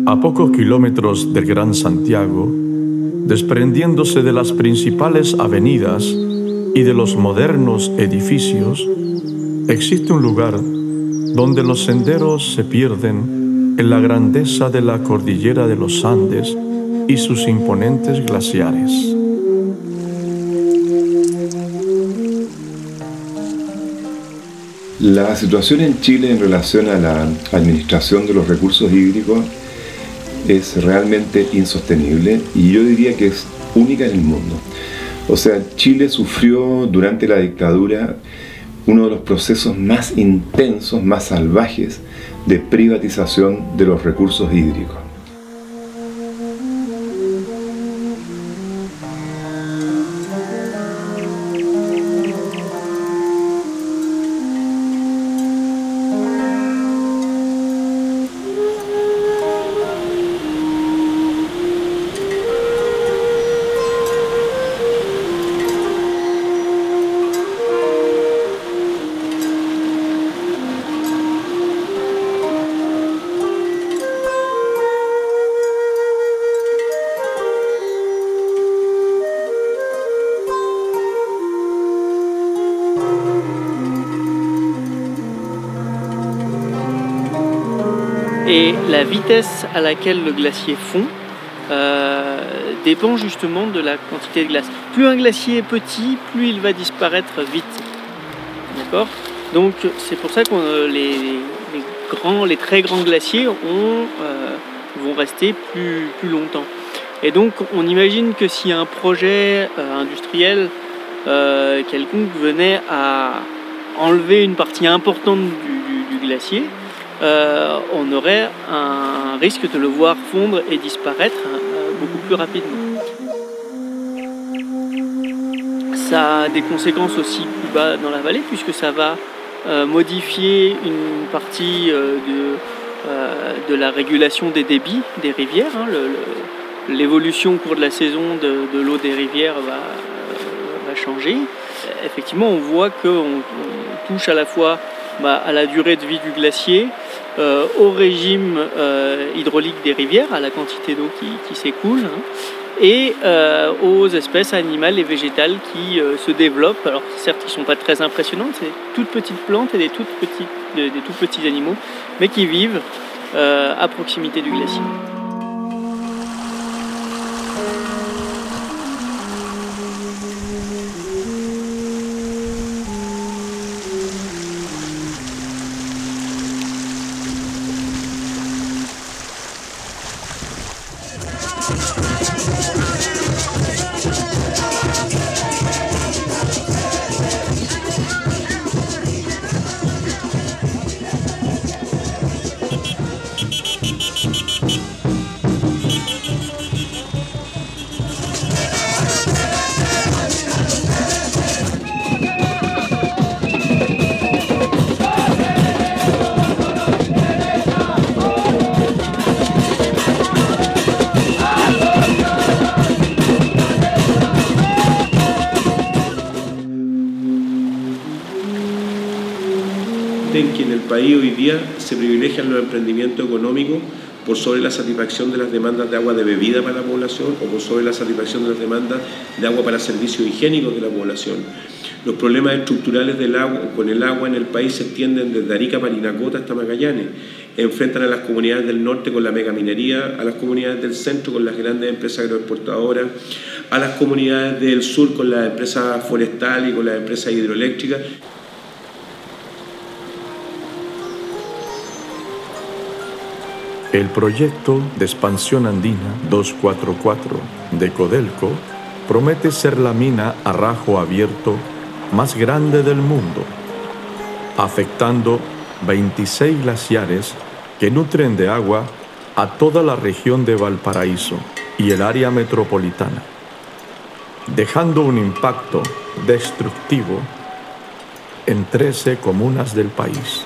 A pocos kilómetros del Gran Santiago, desprendiéndose de las principales avenidas y de los modernos edificios, existe un lugar donde los senderos se pierden en la grandeza de la cordillera de los Andes y sus imponentes glaciares. La situación en Chile en relación a la administración de los recursos hídricos es realmente insostenible y yo diría que es única en el mundo. O sea, Chile sufrió durante la dictadura uno de los procesos más intensos, más salvajes de privatización de los recursos hídricos. Et la vitesse à laquelle le glacier fond dépend justement de la quantité de glace. Plus un glacier est petit, plus il va disparaître vite. D'accord? Donc c'est pour ça que les très grands glaciers vont rester plus longtemps. Et donc on imagine que si un projet industriel quelconque venait à enlever une partie importante du glacier, on aurait un risque de le voir fondre et disparaître beaucoup plus rapidement. Ça a des conséquences aussi plus bas dans la vallée puisque ça va modifier une partie de la régulation des débits des rivières. L'évolution au cours de la saison de l'eau des rivières va changer. Effectivement, on voit qu'on touche à la fois à la durée de vie du glacier, au régime hydraulique des rivières, à la quantité d'eau qui s'écoule, et aux espèces animales et végétales qui se développent. Alors certes, ils ne sont pas très impressionnantes, c'est des toutes petites plantes et des tout petits animaux, mais qui vivent à proximité du glacier. En que en el país hoy día se privilegian los emprendimientos económicos por sobre la satisfacción de las demandas de agua de bebida para la población o por sobre la satisfacción de las demandas de agua para servicios higiénicos de la población. Los problemas estructurales con el agua en el país se extienden desde Arica, Parinacota hasta Magallanes. Enfrentan a las comunidades del norte con la megaminería, a las comunidades del centro con las grandes empresas agroexportadoras, a las comunidades del sur con las empresas forestales y con las empresas hidroeléctricas. El proyecto de expansión andina 244 de Codelco promete ser la mina a rajo abierto más grande del mundo, afectando 26 glaciares que nutren de agua a toda la región de Valparaíso y el área metropolitana, dejando un impacto destructivo en 13 comunas del país.